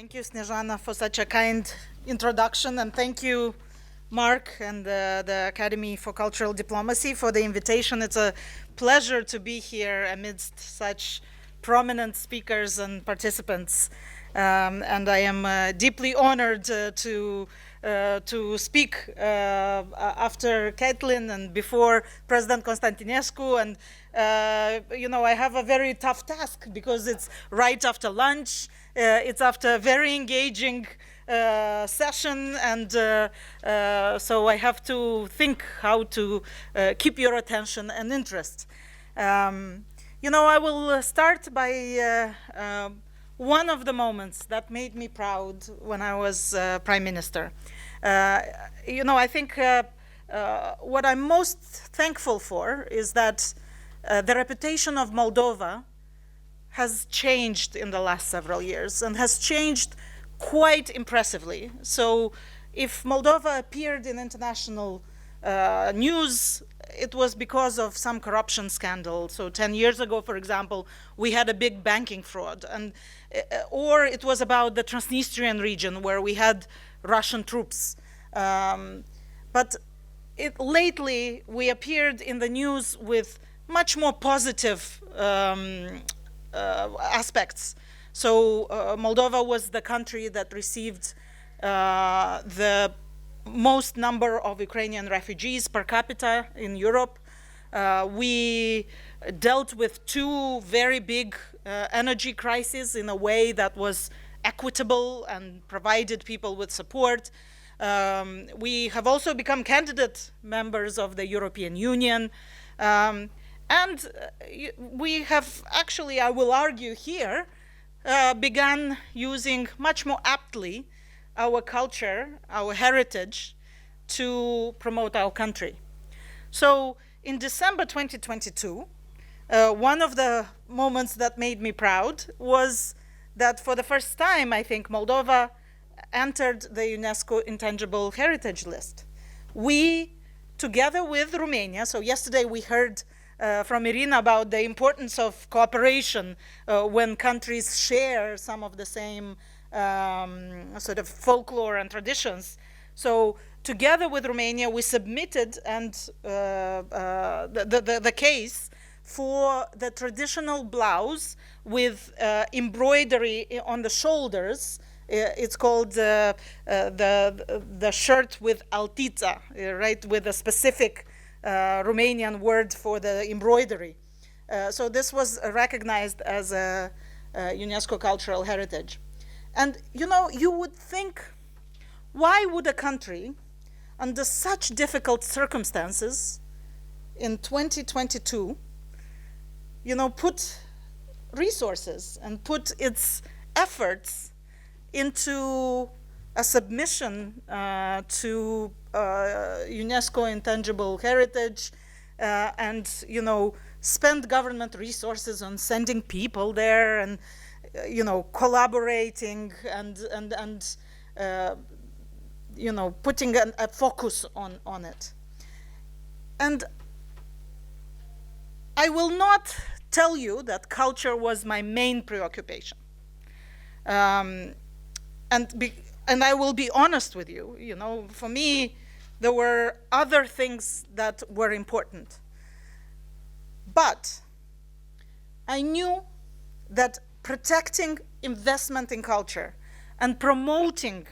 Thank you, Snezhana, for such a kind introduction, and thank you, Mark, and the Academy for Cultural Diplomacy for the invitation. It's a pleasure to be here amidst such prominent speakers and participants, and I am deeply honored to speak after Caitlin and before President Constantinescu. And I have a very tough task because it's right after lunch. It's after a very engaging session, and so I have to think how to keep your attention and interest. I will start by one of the moments that made me proud when I was Prime Minister. I think what I'm most thankful for is that the reputation of Moldova has changed in the last several years and has changed quite impressively. So if Moldova appeared in international news, it was because of some corruption scandal. So 10 years ago, for example, we had a big banking fraud, or it was about the Transnistrian region where we had Russian troops. But lately, we appeared in the news with much more positive aspects. So Moldova was the country that received the most number of Ukrainian refugees per capita in Europe. We dealt with two very big energy crises in a way that was equitable and provided people with support. We have also become candidate members of the European Union. And we have actually, I will argue here, begun using much more aptly our culture, our heritage, to promote our country. So in December 2022, one of the moments that made me proud was that for the first time, I think, Moldova entered the UNESCO Intangible Heritage List. We, together with Romania, so yesterday we heard from Irina about the importance of cooperation when countries share some of the same sort of folklore and traditions. So together with Romania, we submitted the case for the traditional blouse with embroidery on the shoulders. It's called the shirt with altița, right, with a specific Romanian word for the embroidery. So this was recognized as a UNESCO cultural heritage. And you would think, why would a country under such difficult circumstances in 2022, put resources and put its efforts into a submission to UNESCO Intangible Heritage and, spend government resources on sending people there and, collaborating and putting a focus on it. And I will not tell you that culture was my main preoccupation. And I will be honest with you, for me, there were other things that were important. But I knew that protecting investment in culture and promoting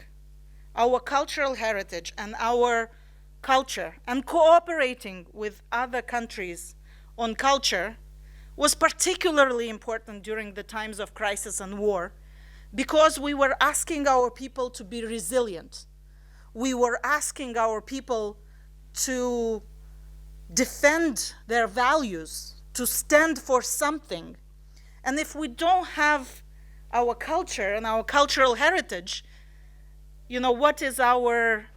our cultural heritage and our culture and cooperating with other countries on culture was particularly important during the times of crisis and war, because we were asking our people to be resilient. We were asking our people to defend their values, to stand for something. And if we don't have our culture and our cultural heritage, what is our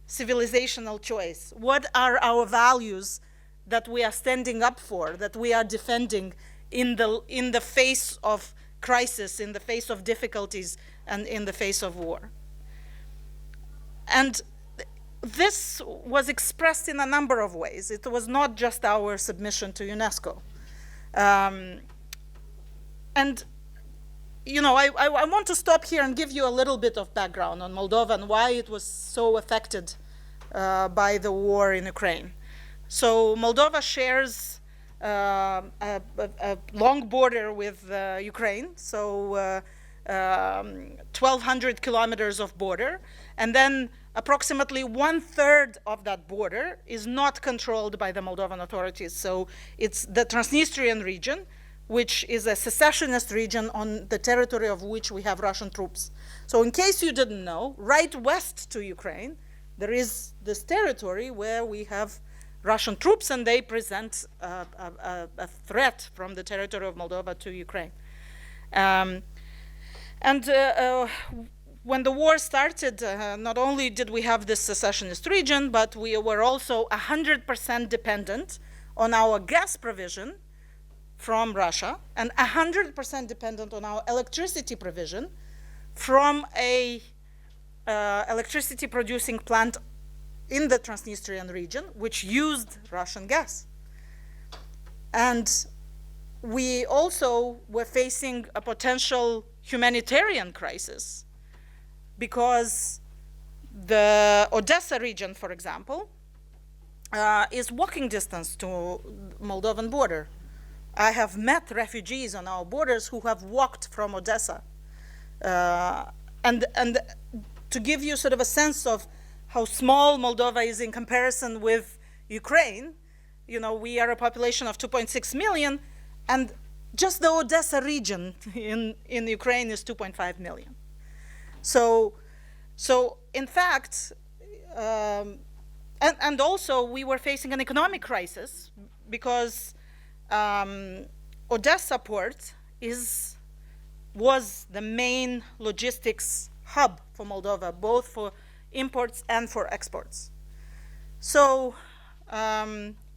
civilizational choice? What are our values that we are standing up for, that we are defending in the face of crisis, in the face of difficulties, and in the face of war? And this was expressed in a number of ways. It was not just our submission to UNESCO. And I want to stop here and give you a little bit of background on Moldova and why it was so affected by the war in Ukraine. So Moldova shares a long border with Ukraine, so 1,200 kilometers of border, and then approximately 1/3 of that border is not controlled by the Moldovan authorities. So it's the Transnistrian region, which is a secessionist region on the territory of which we have Russian troops. So in case you didn't know, right west to Ukraine, there is this territory where we have Russian troops, and they present a threat from the territory of Moldova to Ukraine. When the war started, not only did we have this secessionist region, but we were also 100% dependent on our gas provision from Russia and 100% dependent on our electricity provision from a electricity producing plant in the Transnistrian region, which used Russian gas. And we also were facing a potential humanitarian crisis because the Odessa region, for example, is walking distance to Moldovan border. I have met refugees on our borders who have walked from Odessa. And to give you sort of a sense of how small Moldova is in comparison with Ukraine, we are a population of 2.6 million, and just the Odessa region in Ukraine is 2.5 million. So in fact, and also we were facing an economic crisis because Odessa port was the main logistics hub for Moldova, both for imports and for exports. So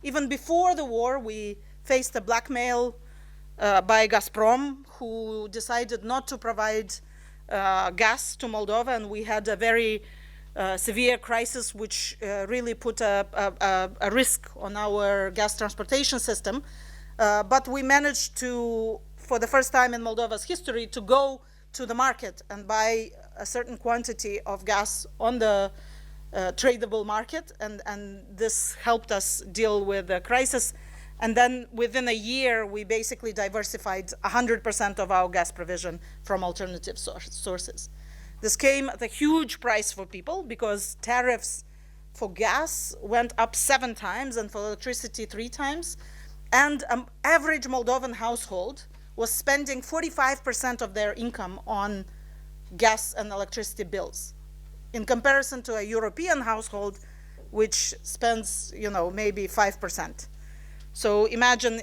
even before the war, we faced a blackmail by Gazprom, who decided not to provide gas to Moldova, and we had a very severe crisis which really put a risk on our gas transportation system. But we managed to, for the first time in Moldova's history, to go to the market and buy a certain quantity of gas on the tradable market, and this helped us deal with the crisis. And then within a year, we basically diversified 100% of our gas provision from alternative sources. This came at a huge price for people because tariffs for gas went up 7 times and for electricity 3 times. And an average Moldovan household was spending 45% of their income on gas and electricity bills, in comparison to a European household, which spends, maybe 5%. So imagine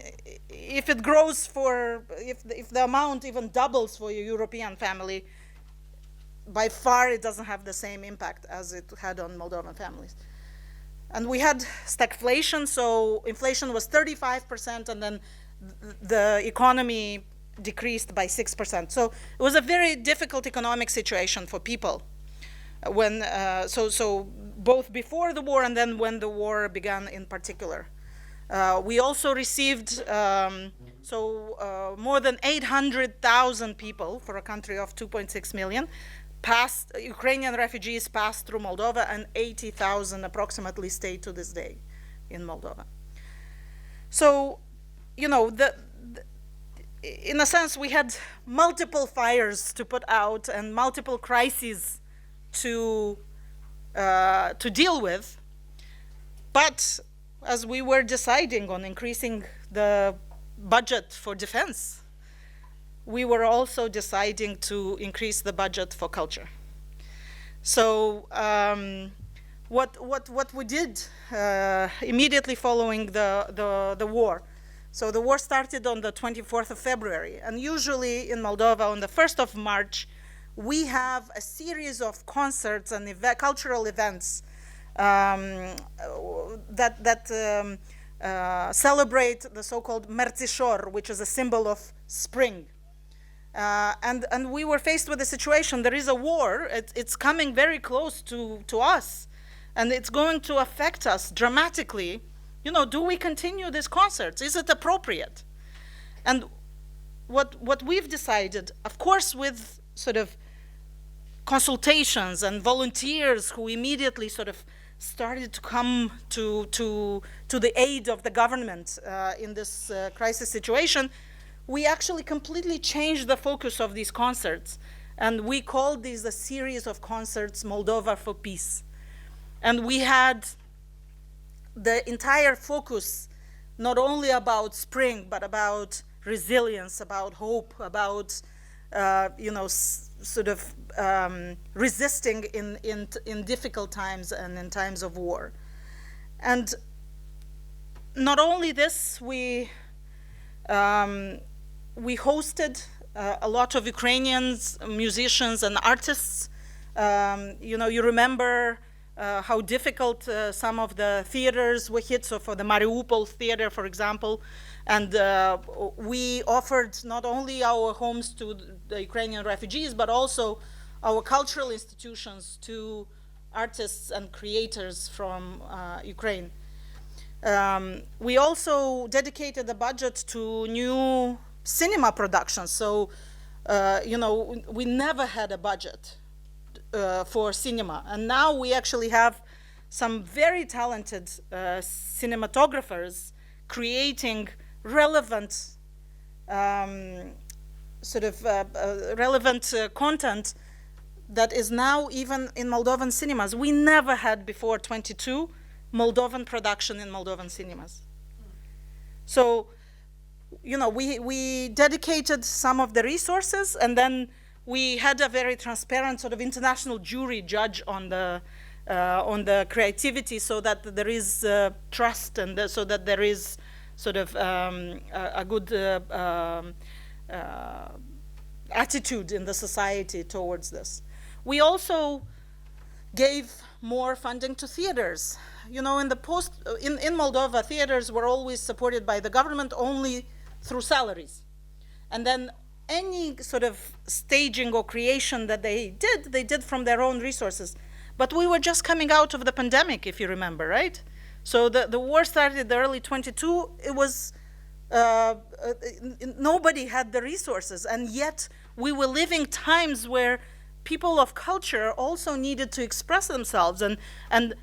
if it grows if the amount even doubles for a European family, by far it doesn't have the same impact as it had on Moldovan families. And we had stagflation, so inflation was 35%, and then the economy decreased by 6%. So it was a very difficult economic situation for people when so both before the war and then when the war began in particular. We also received more than 800,000 people for a country of 2.6 million Ukrainian refugees passed through Moldova, and 80,000 approximately stay to this day in Moldova. So, in a sense, we had multiple fires to put out and multiple crises to deal with. But as we were deciding on increasing the budget for defense, we were also deciding to increase the budget for culture. So what we did immediately following the war. So the war started on the 24th of February, and usually in Moldova on the 1st of March, we have a series of concerts and cultural events that celebrate the so-called Merțișor, which is a symbol of spring. And we were faced with a situation. There is a war. It's coming very close to us, and it's going to affect us dramatically. Do we continue these concerts? Is it appropriate? And what we've decided, of course, with sort of consultations and volunteers who immediately sort of started to come to the aid of the government in this crisis situation, we actually completely changed the focus of these concerts. And we called these a series of concerts, Moldova for Peace. And we had the entire focus not only about spring, but about resilience, about hope, about resisting in difficult times and in times of war. And not only this, we hosted a lot of Ukrainians, musicians and artists. You remember how difficult some of the theaters were hit. So for the Mariupol theater, for example, and we offered not only our homes to the Ukrainian refugees, but also our cultural institutions to artists and creators from Ukraine. We also dedicated a budget to new cinema productions. So, we never had a budget for cinema. And now we actually have some very talented cinematographers creating relevant content that is now even in Moldovan cinemas. We never had before 22 Moldovan production in Moldovan cinemas. So, we dedicated some of the resources, and then we had a very transparent sort of international jury judge on the creativity, so that there is trust, and so that there is sort of a good attitude in the society towards this. We also gave more funding to theaters. In Moldova, theaters were always supported by the government only through salaries. And then any sort of staging or creation that they did from their own resources. But we were just coming out of the pandemic, if you remember, right? So the war started in the early 22. It was, nobody had the resources. And yet we were living times where people of culture also needed to express themselves. And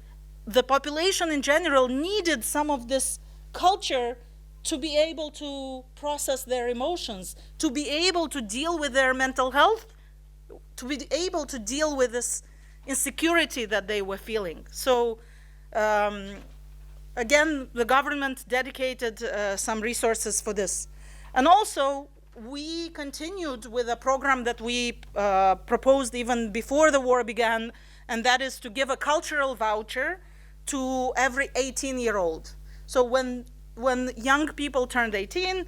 the population in general needed some of this culture to be able to process their emotions, to be able to deal with their mental health, to be able to deal with this insecurity that they were feeling. So again, the government dedicated some resources for this. And also, we continued with a program that we proposed even before the war began, and that is to give a cultural voucher to every 18-year-old. So when young people turned 18,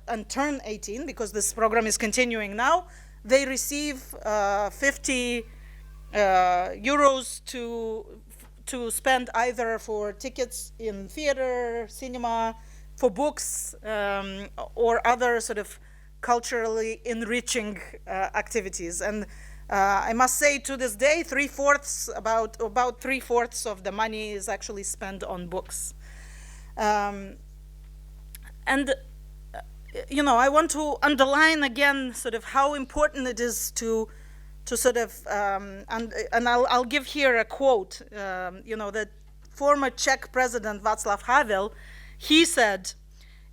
and turn 18, because this program is continuing now, they receive 50 euros to spend either for tickets in theater, cinema, for books, or other sort of culturally enriching activities. And I must say, to this day, about three-fourths of the money is actually spent on books. I want to underline again sort of how important it is to sort of, and I'll give here a quote. The former Czech president Václav Havel, he said,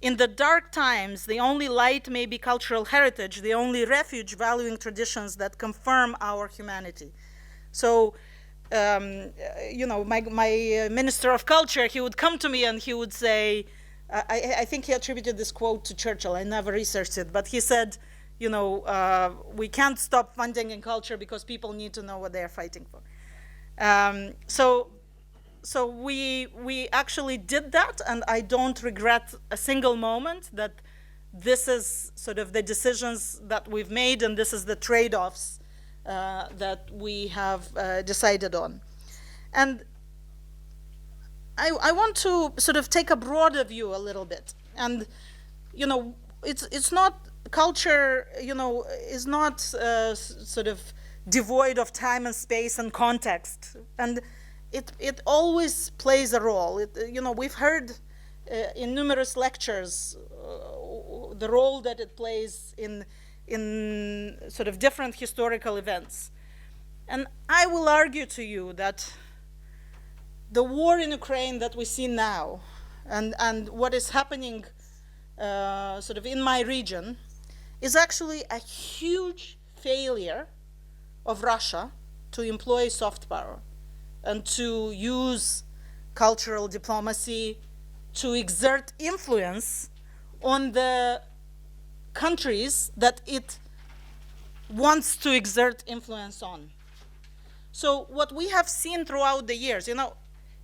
"In the dark times, the only light may be cultural heritage, the only refuge valuing traditions that confirm our humanity." So, my Minister of Culture, he would come to me and he would say, I think he attributed this quote to Churchill, I never researched it, but he said, we can't stop funding in culture because people need to know what they're fighting for. So we actually did that, and I don't regret a single moment that this is sort of the decisions that we've made, and this is the trade-offs that we have decided on. And I want to sort of take a broader view a little bit. And, it's not, culture, is not sort of devoid of time and space and context. And it always plays a role. We've heard in numerous lectures the role that it plays in sort of different historical events. And I will argue to you that the war in Ukraine that we see now and what is happening sort of in my region is actually a huge failure of Russia to employ soft power and to use cultural diplomacy to exert influence on the countries that it wants to exert influence on. So what we have seen throughout the years,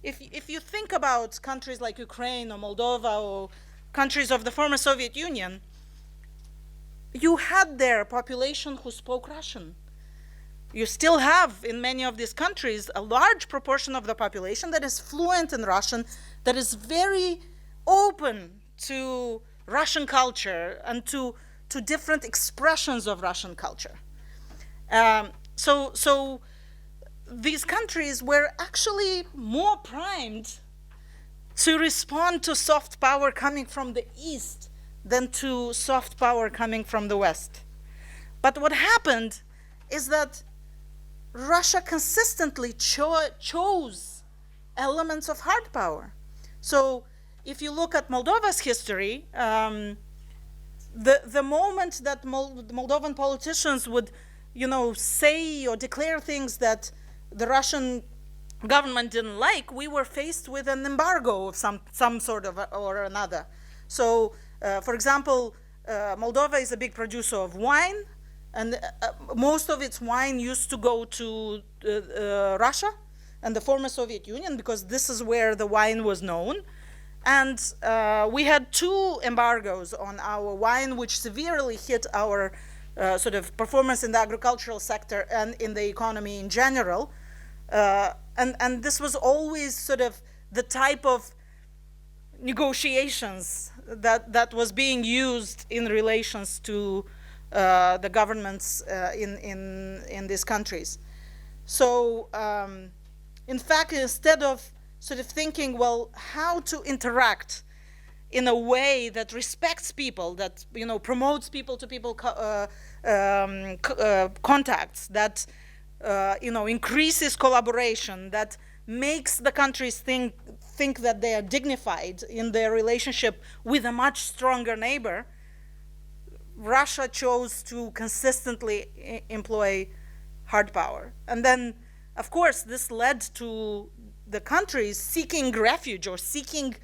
if you think about countries like Ukraine or Moldova or countries of the former Soviet Union, you had their population who spoke Russian. You still have, in many of these countries, a large proportion of the population that is fluent in Russian, that is very open to Russian culture and to different expressions of Russian culture. So these countries were actually more primed to respond to soft power coming from the East than to soft power coming from the West. But what happened is that Russia consistently chose elements of hard power. So if you look at Moldova's history, the moment that Moldovan politicians would, say or declare things that the Russian government didn't like, we were faced with an embargo of some sort of or another. So, for example, Moldova is a big producer of wine, and most of its wine used to go to Russia and the former Soviet Union because this is where the wine was known. And we had 2 embargoes on our wine, which severely hit our sort of performance in the agricultural sector and in the economy in general. And this was always sort of the type of negotiations that was being used in relations to the governments in these countries. So, in fact, instead of sort of thinking, well, how to interact in a way that respects people, that promotes people-to-people contacts, that increases collaboration, that makes the countries think that they are dignified in their relationship with a much stronger neighbor, Russia chose to consistently employ hard power. And then, of course, this led to the countries seeking refuge or seeking,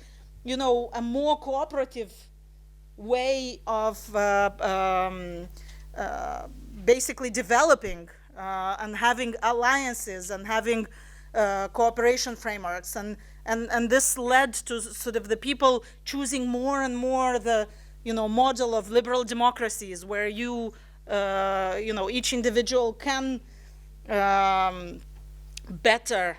a more cooperative way of basically developing and having alliances and having cooperation frameworks. And this led to sort of the people choosing more and more the model of liberal democracies where each individual can better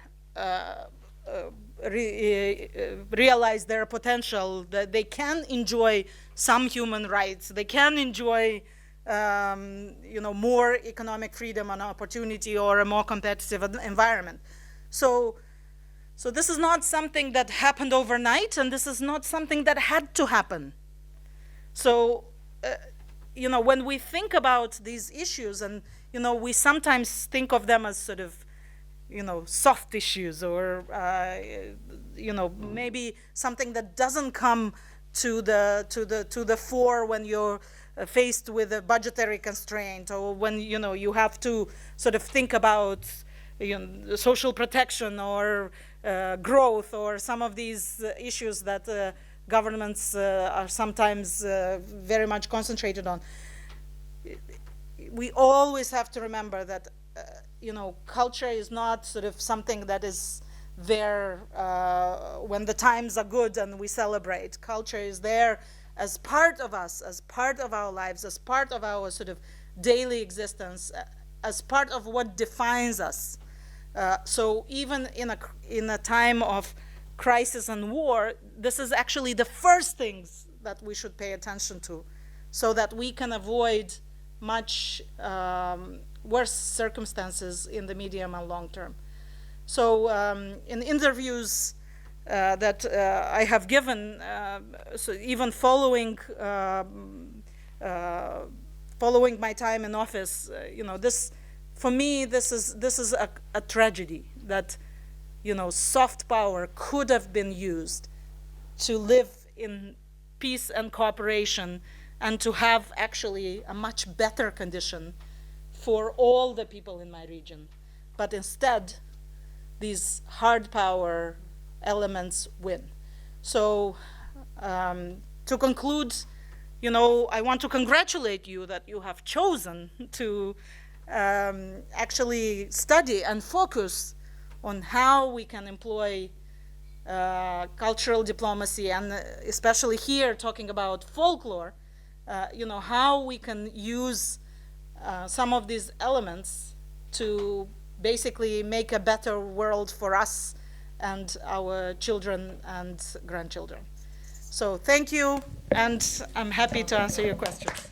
realize their potential, that they can enjoy some human rights, they can enjoy more economic freedom and opportunity or a more competitive environment. So this is not something that happened overnight, and this is not something that had to happen. So, when we think about these issues, and, we sometimes think of them as sort of, soft issues or, maybe something that doesn't come to the fore when you're faced with a budgetary constraint, or when, you have to sort of think about, social protection or growth, or some of these issues that governments are sometimes very much concentrated on. We always have to remember that, culture is not sort of something that is there when the times are good and we celebrate. Culture is there as part of us, as part of our lives, as part of our sort of daily existence, as part of what defines us. So even in a time of crisis and war, this is actually the first things that we should pay attention to, so that we can avoid much worse circumstances in the medium and long term. So in interviews that I have given, so even following following my time in office, this, for me, this is a tragedy that, soft power could have been used to live in peace and cooperation and to have actually a much better condition for all the people in my region. But instead, these hard power elements win. So to conclude, I want to congratulate you that you have chosen to actually study and focus on how we can employ cultural diplomacy, and especially here talking about folklore, how we can use some of these elements to basically make a better world for us and our children and grandchildren. So thank you, and I'm happy to answer your questions.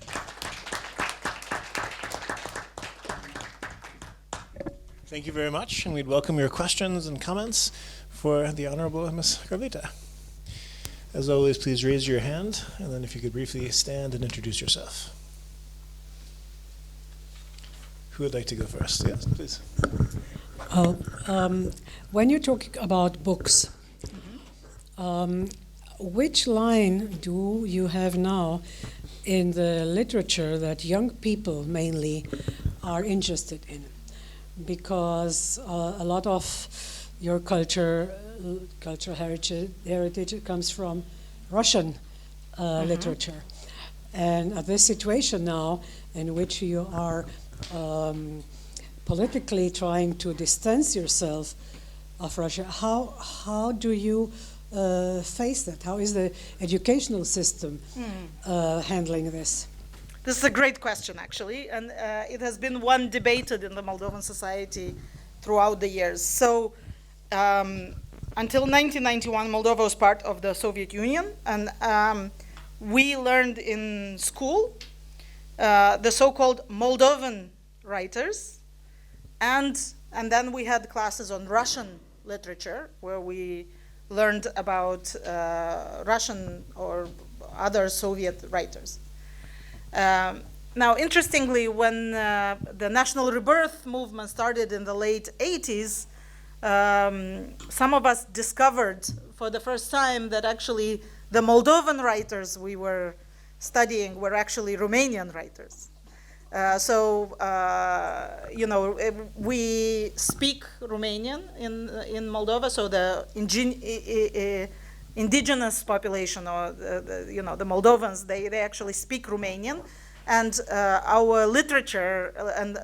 Thank you very much, and we'd welcome your questions and comments for the Honorable Ms. Gavrilita. As always, please raise your hand, and then if you could briefly stand and introduce yourself. Who would like to go first? Yes, please. When you're talking about books, which line do you have now in the literature that young people mainly are interested in? Because a lot of your cultural heritage comes from Russian literature. And this situation now in which you are politically trying to distance yourself of Russia, how do you face that? How is the educational system handling this? This is a great question, actually, and it has been one debated in the Moldovan society throughout the years. So until 1991, Moldova was part of the Soviet Union, and we learned in school the so-called Moldovan writers, and then we had classes on Russian literature, where we learned about Russian or other Soviet writers. Now, interestingly, when the national rebirth movement started in the late 80s, some of us discovered for the first time that actually the Moldovan writers we were studying were actually Romanian writers. We speak Romanian in Moldova, so the indigenous population, or the Moldovans, they actually speak Romanian, and our literature and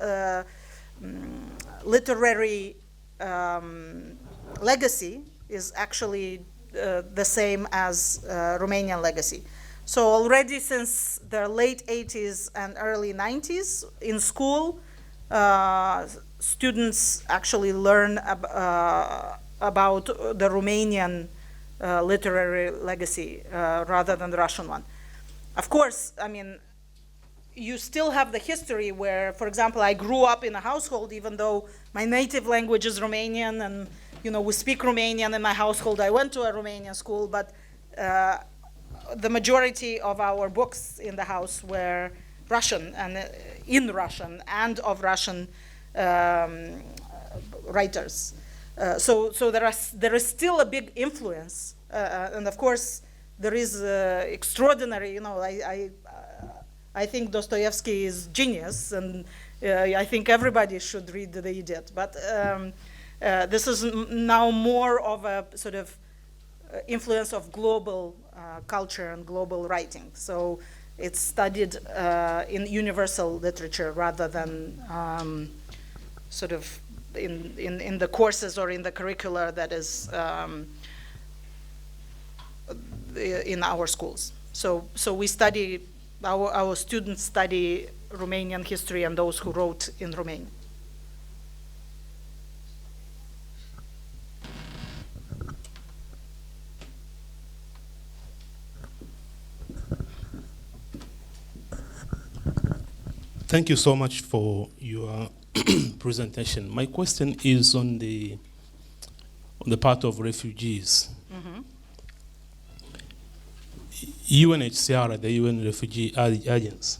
literary legacy is actually the same as Romanian legacy. So already since the late 80s and early 90s, in school, students actually learn about the Romanian literary legacy rather than the Russian one. Of course, I mean, you still have the history where, for example, I grew up in a household, even though my native language is Romanian, and we speak Romanian in my household. I went to a Romanian school, but the majority of our books in the house were Russian and in Russian and of Russian writers. So there is still a big influence, and of course there is extraordinary. I think Dostoevsky is genius, and I think everybody should read The Idiot. But this is now more of a sort of influence of global culture and global writing. So it's studied in universal literature rather than sort of in the courses or in the curricula that is in our schools. So we study, our students study Romanian history and those who wrote in Romanian. Thank you so much for your presentation. My question is on the part of refugees. UNHCR, the UN Refugee Agency,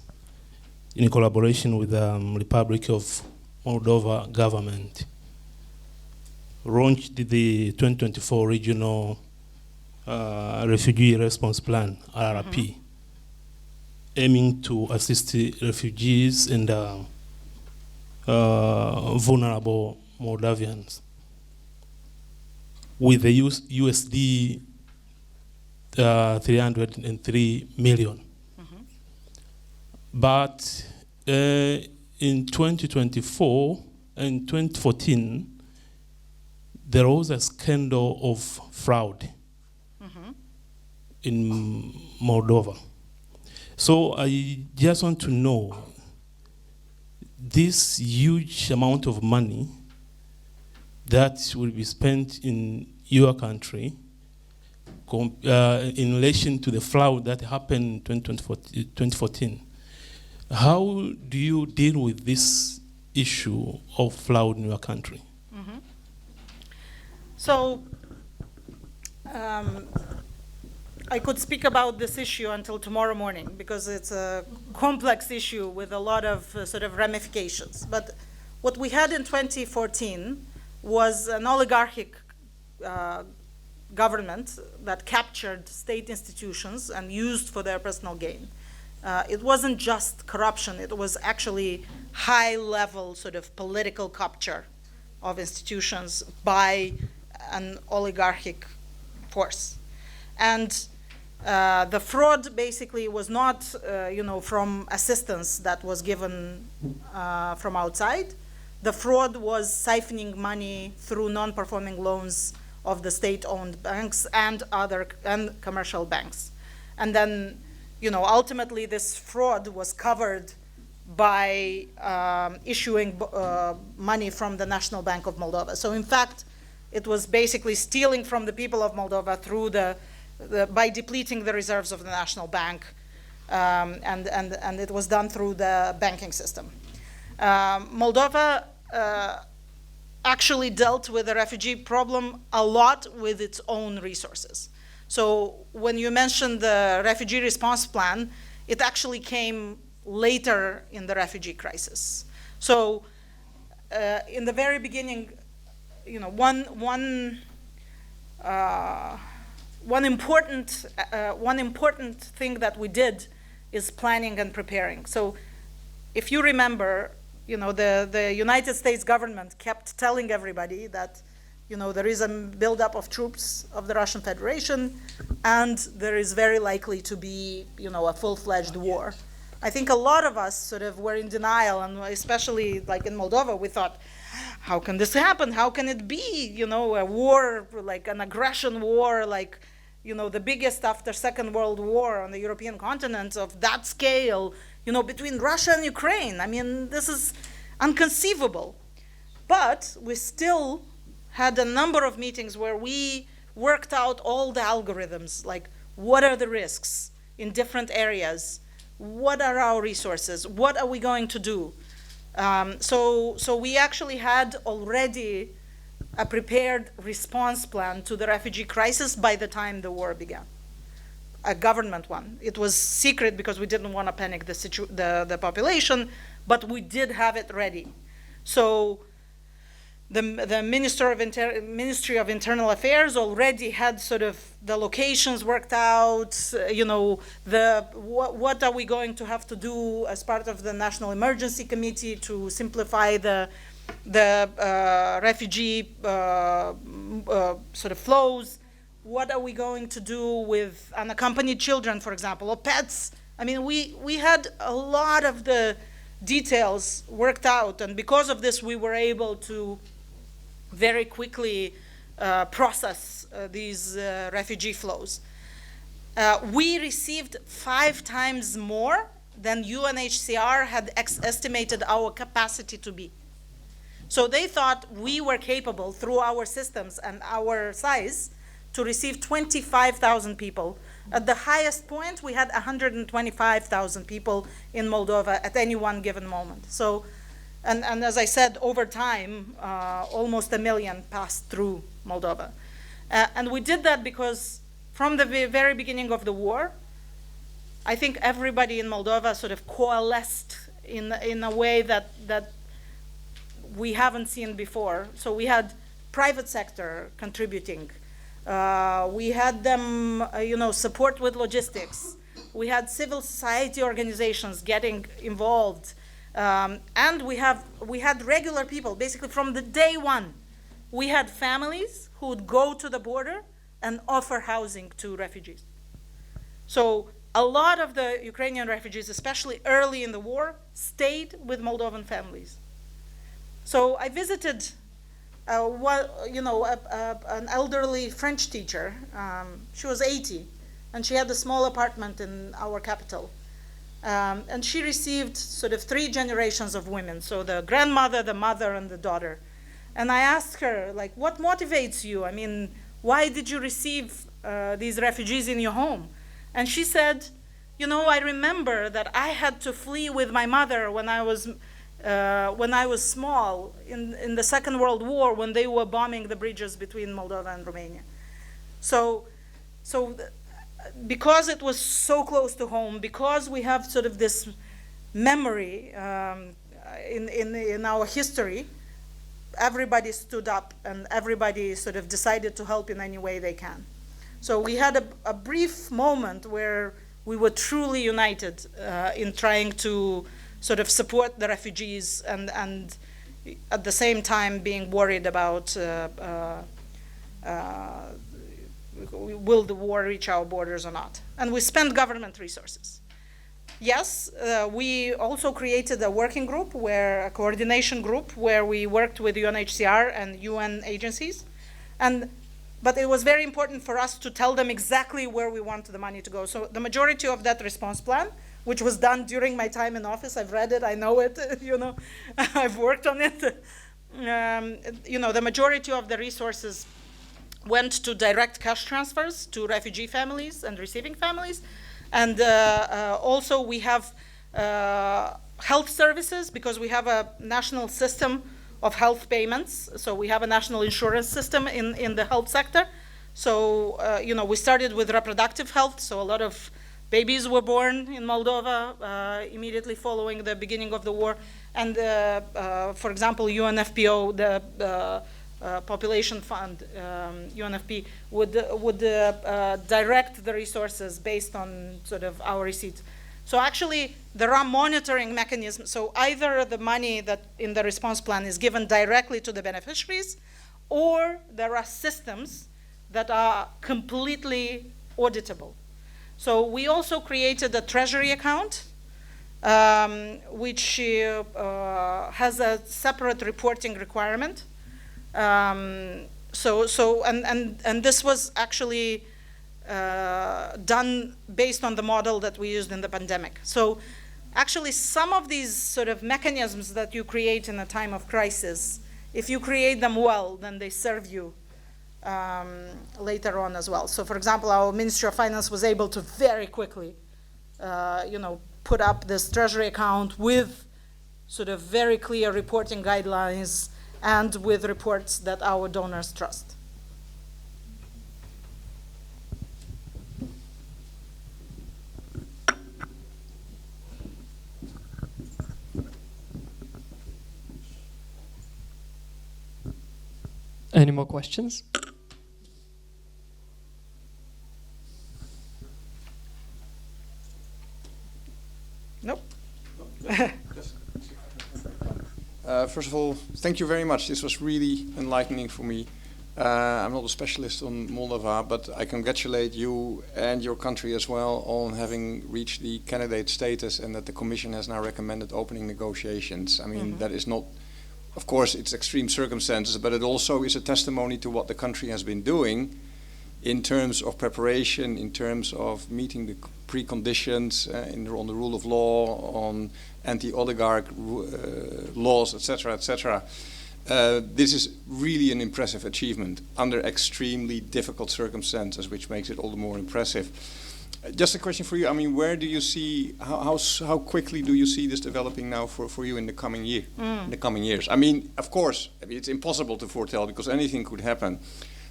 in collaboration with the Republic of Moldova government, launched the 2024 Regional Refugee Response Plan, RRP, aiming to assist the refugees and vulnerable Moldavians with the USD 303 million. But in 2024 and 2014, there was a scandal of fraud in Moldova. So I just want to know, this huge amount of money that will be spent in your country in relation to the fraud that happened in 2014, how do you deal with this issue of fraud in your country? So I could speak about this issue until tomorrow morning because it's a complex issue with a lot of sort of ramifications. But what we had in 2014 was an oligarchic government that captured state institutions and used for their personal gain. It wasn't just corruption, it was actually high-level sort of political capture of institutions by an oligarchic force. And the fraud basically was not, from assistance that was given from outside. The fraud was siphoning money through non-performing loans of the state-owned banks and commercial banks. And then, ultimately this fraud was covered by issuing money from the National Bank of Moldova. So in fact, it was basically stealing from the people of Moldova through by depleting the reserves of the National Bank, and it was done through the banking system. Moldova actually dealt with the refugee problem a lot with its own resources. So when you mentioned the refugee response plan, it actually came later in the refugee crisis. So in the very beginning, one important thing that we did is planning and preparing. So if you remember, the United States government kept telling everybody that, there is a buildup of troops of the Russian Federation, and there is very likely to be, a full-fledged war. I think a lot of us sort of were in denial, and especially like in Moldova, we thought, how can this happen? How can it be, a war, like an aggression war, like, the biggest after Second World War on the European continent of that scale, between Russia and Ukraine. I mean, this is inconceivable. But we still had a number of meetings where we worked out all the algorithms, like what are the risks in different areas? What are our resources? What are we going to do? So we actually had already a prepared response plan to the refugee crisis by the time the war began, a government one. It was secret because we didn't want to panic the population, but we did have it ready. So the Ministry of Internal Affairs already had sort of the locations worked out, what are we going to have to do as part of the National Emergency Committee to simplify the refugee sort of flows. What are we going to do with unaccompanied children, for example, or pets? I mean, we had a lot of the details worked out, and because of this, we were able to very quickly process these refugee flows. We received 5 times more than UNHCR had estimated our capacity to be. So they thought we were capable, through our systems and our size, to receive 25,000 people. At the highest point, we had 125,000 people in Moldova at any one given moment. So, and as I said, over time, almost 1 million passed through Moldova. And we did that because from the very beginning of the war, I think everybody in Moldova sort of coalesced in a way that we haven't seen before. So we had private sector contributing. We had them, support with logistics. We had civil society organizations getting involved. And we had regular people, basically from the day one. We had families who would go to the border and offer housing to refugees. So a lot of the Ukrainian refugees, especially early in the war, stayed with Moldovan families. So I visited an elderly French teacher. She was 80, and she had a small apartment in our capital. And she received sort of 3 generations of women, so the grandmother, the mother, and the daughter. And I asked her, like, what motivates you? I mean, why did you receive these refugees in your home? And she said, I remember that I had to flee with my mother when I was small in the Second World War, when they were bombing the bridges between Moldova and Romania. So because it was so close to home, because we have sort of this memory in our history, everybody stood up and everybody sort of decided to help in any way they can. So we had a brief moment where we were truly united in trying to sort of support the refugees and at the same time being worried about will the war reach our borders or not. And we spent government resources. Yes, we also created a working group, a coordination group, where we worked with UNHCR and UN agencies. But it was very important for us to tell them exactly where we want the money to go. So the majority of that response plan, which was done during my time in office, I've read it, I know it, I've worked on it. The majority of the resources went to direct cash transfers to refugee families and receiving families. And also we have health services, because we have a national system of health payments. So we have a national insurance system in the health sector. So, we started with reproductive health. So a lot of babies were born in Moldova immediately following the beginning of the war. And for example, UNFPO, the Population Fund, UNFP, would direct the resources based on sort of our receipts. So actually, there are monitoring mechanisms. So either the money that in the response plan is given directly to the beneficiaries, or there are systems that are completely auditable. So we also created a treasury account, which has a separate reporting requirement. And this was actually done based on the model that we used in the pandemic. So actually some of these sort of mechanisms that you create in a time of crisis, if you create them well, then they serve you later on as well. So for example, our Ministry of Finance was able to very quickly put up this treasury account with sort of very clear reporting guidelines and with reports that our donors trust. Any more questions? Nope. First of all, thank you very much. This was really enlightening for me. I'm not a specialist on Moldova, but I congratulate you and your country as well on having reached the candidate status, and that the Commission has now recommended opening negotiations. I mean, that is not, of course, it's extreme circumstances, but it also is a testimony to what the country has been doing in terms of preparation, in terms of meeting the preconditions on the rule of law, on anti-oligarch laws, etc., etc. This is really an impressive achievement under extremely difficult circumstances, which makes it all the more impressive. Just a question for you. I mean, where do you see, how quickly do you see this developing now for you in the coming year, in the coming years? I mean, of course, it's impossible to foretell because anything could happen.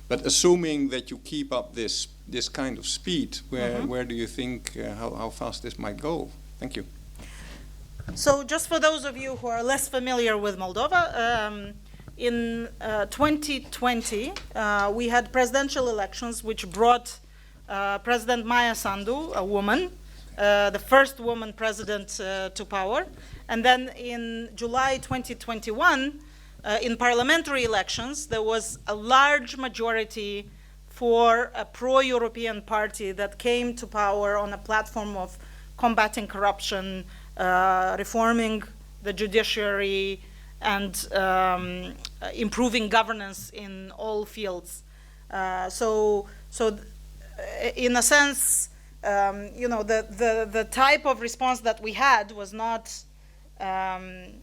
But assuming that you keep up this kind of speed, where do you think how fast this might go? Thank you. So just for those of you who are less familiar with Moldova, in 2020 we had presidential elections which brought President Maya Sandu, a woman, the first woman president to power. And then in July 2021, in parliamentary elections, there was a large majority for a pro-European party that came to power on a platform of combating corruption, reforming the judiciary, and improving governance in all fields. So in a sense, the type of response that we had was not an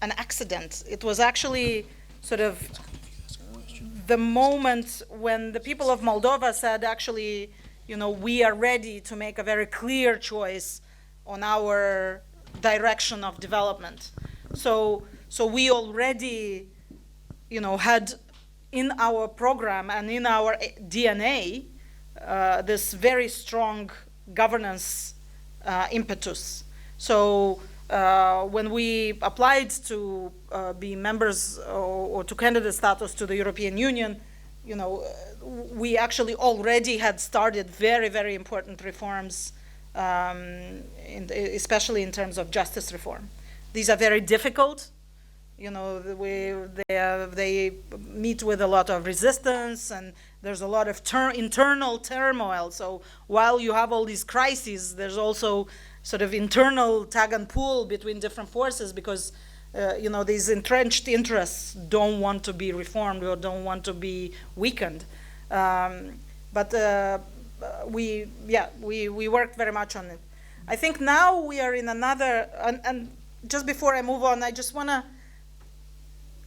accident. It was actually sort of the moment when the people of Moldova said, actually, we are ready to make a very clear choice on our direction of development. So we already, had in our program and in our DNA this very strong governance impetus. So when we applied to be members or to candidate status to the European Union, we actually already had started very, very important reforms, especially in terms of justice reform. These are very difficult. They meet with a lot of resistance, and there's a lot of internal turmoil. So while you have all these crises, there's also sort of internal tug and pull between different forces, because these entrenched interests don't want to be reformed or don't want to be weakened. But we worked very much on it. I think now we are in another, and just before I move on, I just want to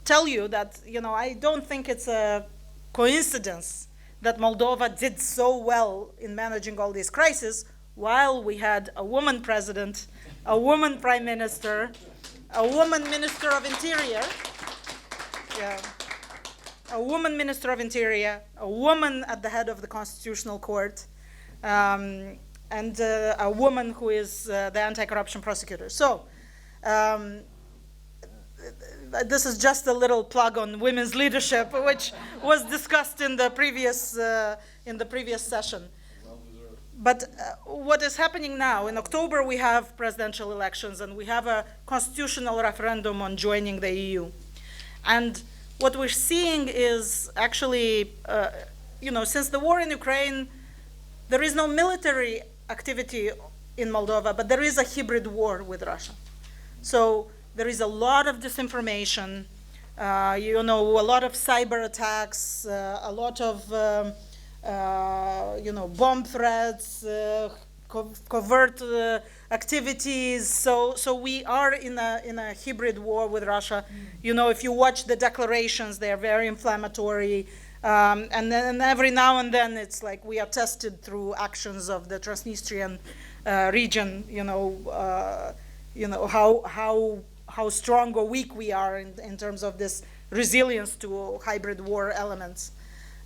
tell you that, I don't think it's a coincidence that Moldova did so well in managing all these crises while we had a woman president, a woman prime minister, a woman minister of interior, a woman minister of interior, a woman at the head of the constitutional court, and a woman who is the anti-corruption prosecutor. So this is just a little plug on women's leadership, which was discussed in the previous session. But what is happening now, in October we have presidential elections and we have a constitutional referendum on joining the EU. And what we're seeing is actually, since the war in Ukraine, there is no military activity in Moldova, but there is a hybrid war with Russia. So there is a lot of disinformation, a lot of cyber attacks, a lot of bomb threats, covert activities. So we are in a hybrid war with Russia. If you watch the declarations, they are very inflammatory. And then every now and then, it's like we are tested through actions of the Transnistrian region. How strong or weak we are in terms of this resilience to hybrid war elements.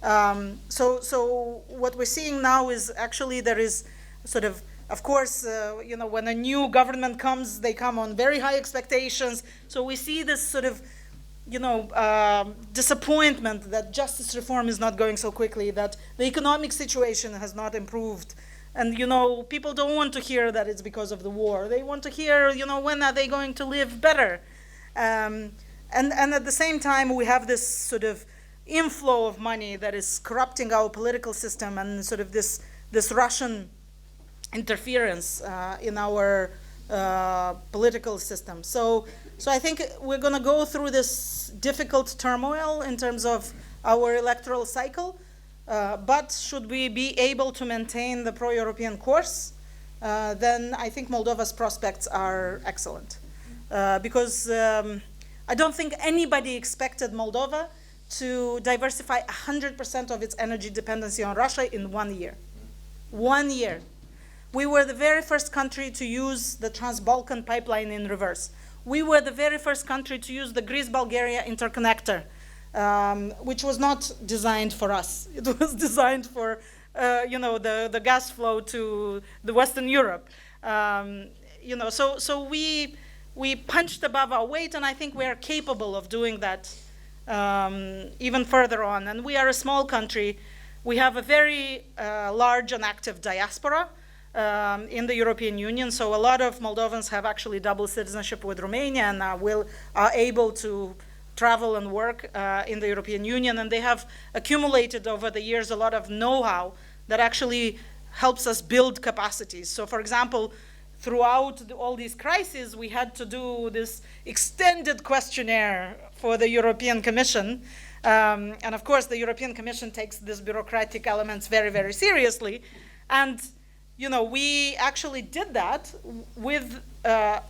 So what we're seeing now is actually there is sort of course, when a new government comes, they come on very high expectations. So we see this sort of, disappointment that justice reform is not going so quickly, that the economic situation has not improved. And, people don't want to hear that it's because of the war. They want to hear, when are they going to live better? And at the same time, we have this sort of inflow of money that is corrupting our political system, and sort of this Russian interference in our political system. So I think we're going to go through this difficult turmoil in terms of our electoral cycle. But should we be able to maintain the pro-European course, then I think Moldova's prospects are excellent. Because I don't think anybody expected Moldova to diversify 100% of its energy dependency on Russia in 1 year. 1 year. We were the very first country to use the Trans-Balkan pipeline in reverse. We were the very first country to use the Greece-Bulgaria interconnector. which was not designed for us. It was designed for, the gas flow to the Western Europe. So we punched above our weight, and I think we are capable of doing that even further on. And we are a small country. We have a very large and active diaspora in the European Union. So a lot of Moldovans have actually double citizenship with Romania and are able to travel and work in the European Union. And they have accumulated over the years a lot of know-how that actually helps us build capacities. So for example, throughout all these crises, we had to do this extended questionnaire for the European Commission. And of course, the European Commission takes these bureaucratic elements very, very seriously. And we actually did that with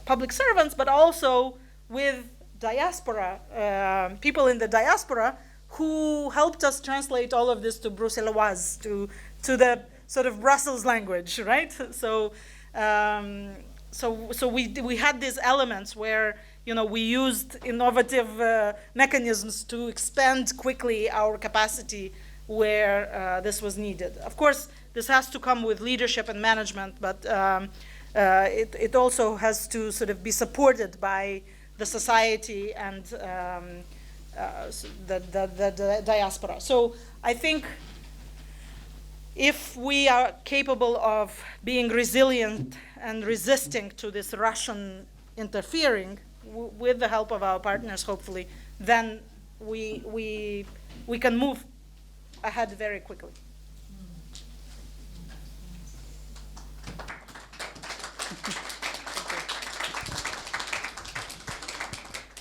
public servants, but also with diaspora, people in the diaspora who helped us translate all of this to Bruxelloise, to the sort of Brussels language, right? So we had these elements where we used innovative mechanisms to expand quickly our capacity where this was needed. Of course, this has to come with leadership and management, but it also has to sort of be supported by the society and the diaspora. So I think if we are capable of being resilient and resisting to this Russian interfering, with the help of our partners, hopefully, then we can move ahead very quickly.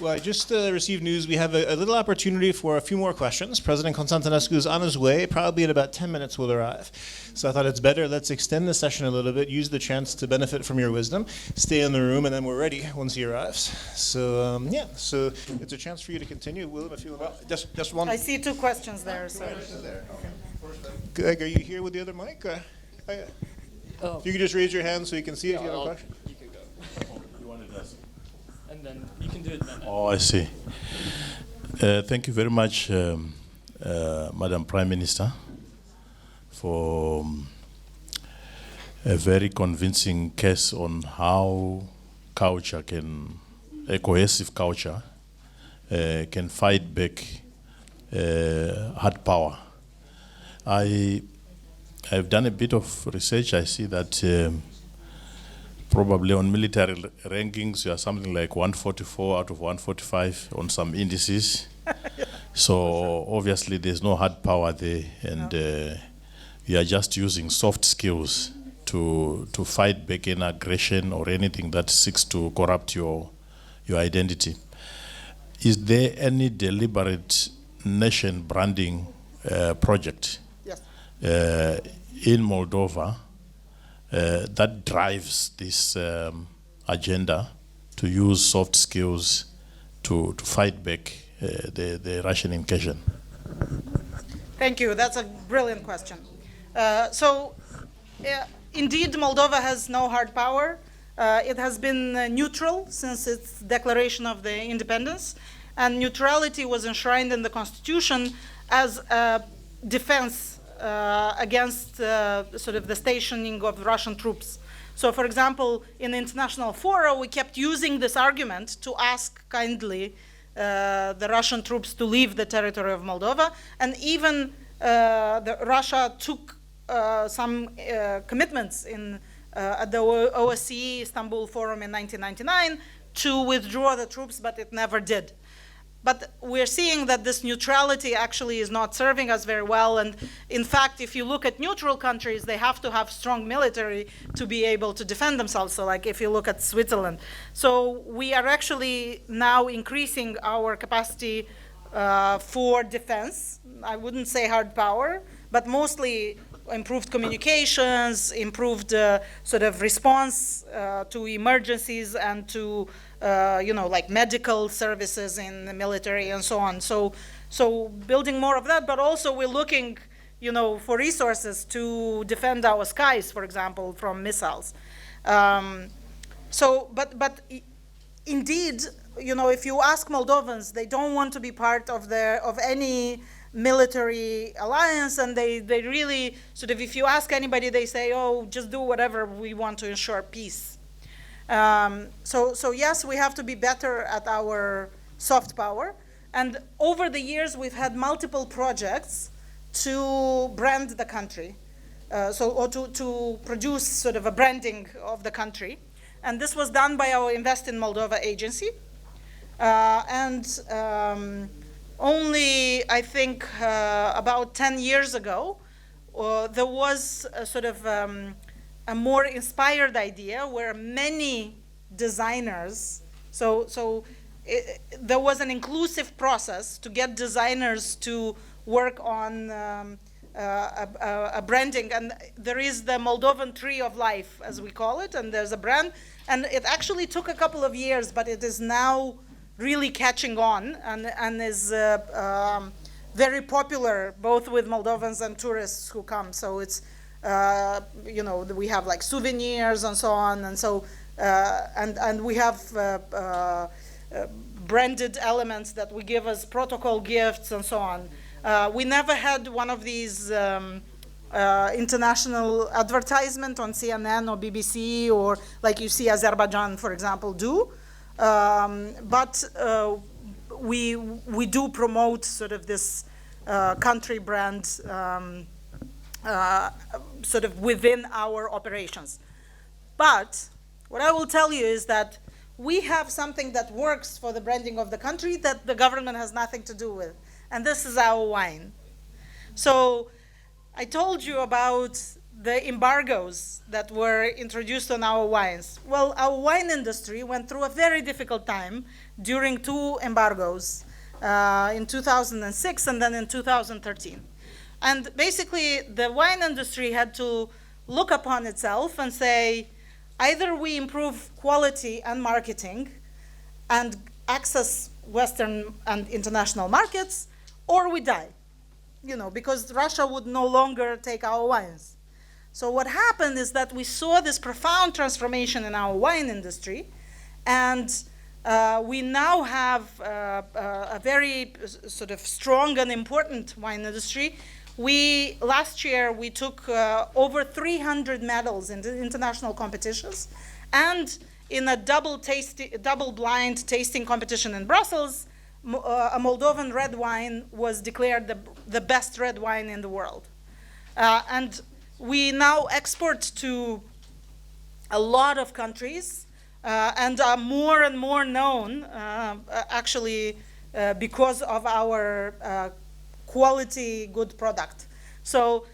Well, I just received news. We have a little opportunity for a few more questions. President Constantinescu is on his way. Probably in about 10 minutes will arrive. So I thought it's better. Let's extend the session a little bit, use the chance to benefit from your wisdom, stay in the room, and then we're ready once he arrives. So, so it's a chance for you to continue. Willem, if you want. Well, just one. I see two questions there. So. Greg, are you here with the other mic? Oh, yeah. If you could just raise your hand so you can see if you have a question. You can go. You wanted us. And then you can do it then. Oh, I see. Thank you very much, Madam Prime Minister, for a very convincing case on how culture a cohesive culture, can fight back hard power. I've done a bit of research. I see that probably on military rankings, you are something like 144 out of 145 on some indices. So obviously there's no hard power there, and you are just using soft skills to fight back any aggression or anything that seeks to corrupt your identity. Is there any deliberate nation branding project in Moldova that drives this agenda to use soft skills to fight back the Russian incursion? Thank you. That's a brilliant question. Indeed, Moldova has no hard power. It has been neutral since its declaration of the independence, and neutrality was enshrined in the constitution as a defense against sort of the stationing of Russian troops. So, for example, in international fora, we kept using this argument to ask kindly the Russian troops to leave the territory of Moldova, and even Russia took some commitments at the OSCE Istanbul Forum in 1999 to withdraw the troops, but it never did. But we're seeing that this neutrality actually is not serving us very well. And in fact, if you look at neutral countries, they have to have strong military to be able to defend themselves. So like if you look at Switzerland. So we are actually now increasing our capacity for defense. I wouldn't say hard power, but mostly improved communications, improved sort of response to emergencies and to like medical services in the military and so on. So building more of that, but also we're looking, for resources to defend our skies, for example, from missiles. But indeed, if you ask Moldovans, they don't want to be part of any military alliance, and they really if you ask anybody, they say, oh, just do whatever, we want to ensure peace. So yes, we have to be better at our soft power, and over the years we've had multiple projects to brand the country, or to produce a branding of the country, and this was done by our Invest in Moldova agency, only, I think, about 10 years ago, there was a more inspired idea where many designers, there was an inclusive process to get designers to work on a branding, and there is the Moldovan Tree of Life, as we call it, and there's a brand, and it actually took a couple of years, but it is now really catching on, and is very popular both with Moldovans and tourists who come. So it's we have like souvenirs and so on, and so and we have branded elements that we give as protocol gifts and so on. We never had one of these international advertisement on CNN or BBC, or like you see Azerbaijan, for example, do. But we do promote this country brand within our operations. But what I will tell you is that we have something that works for the branding of the country that the government has nothing to do with, and this is our wine. So I told you about the embargoes that were introduced on our wines. Well, our wine industry went through a very difficult time during 2 embargoes, in 2006 and then in 2013. And basically, the wine industry had to look upon itself and say, either we improve quality and marketing and access Western and international markets, or we die, because Russia would no longer take our wines. So what happened is that we saw this profound transformation in our wine industry, and we now have a very strong and important wine industry. Last year we took over 300 medals in the international competitions, and in a double-blind tasting competition in Brussels, a Moldovan red wine was declared the best red wine in the world. And we now export to a lot of countries, and are more and more known, actually, because of our quality, good product. So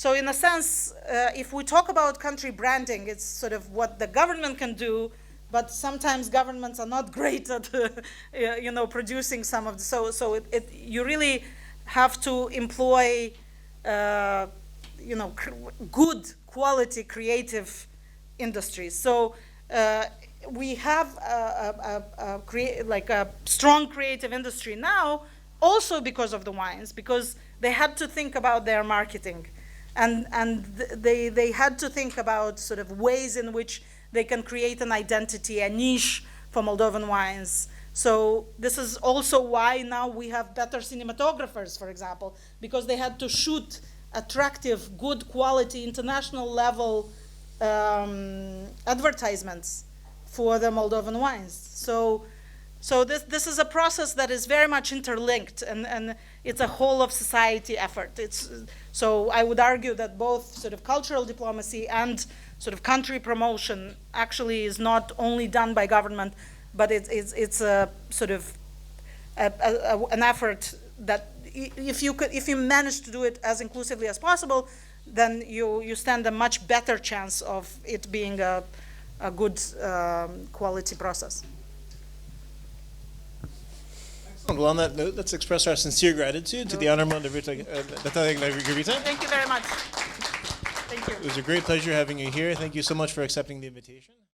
in a sense, if we talk about country branding, it's what the government can do, but sometimes governments are not great at, producing some of the, so you really have to employ, good quality creative industries. So we have a strong creative industry now, also because of the wines, because they had to think about their marketing, and they had to think about ways in which they can create an identity, a niche for Moldovan wines. So this is also why now we have better cinematographers, for example, because they had to shoot attractive, good quality, international level advertisements for the Moldovan wines. So this is a process that is very much interlinked, and it's a whole of society effort. So I would argue that both cultural diplomacy and country promotion actually is not only done by government, but it's a an effort that if you manage to do it as inclusively as possible, then you stand a much better chance of it being a good quality process. Well, on that note, let's express our sincere gratitude to the Honorable Natalia Gavrilita. Thank you very much. Thank you. It was a great pleasure having you here. Thank you so much for accepting the invitation.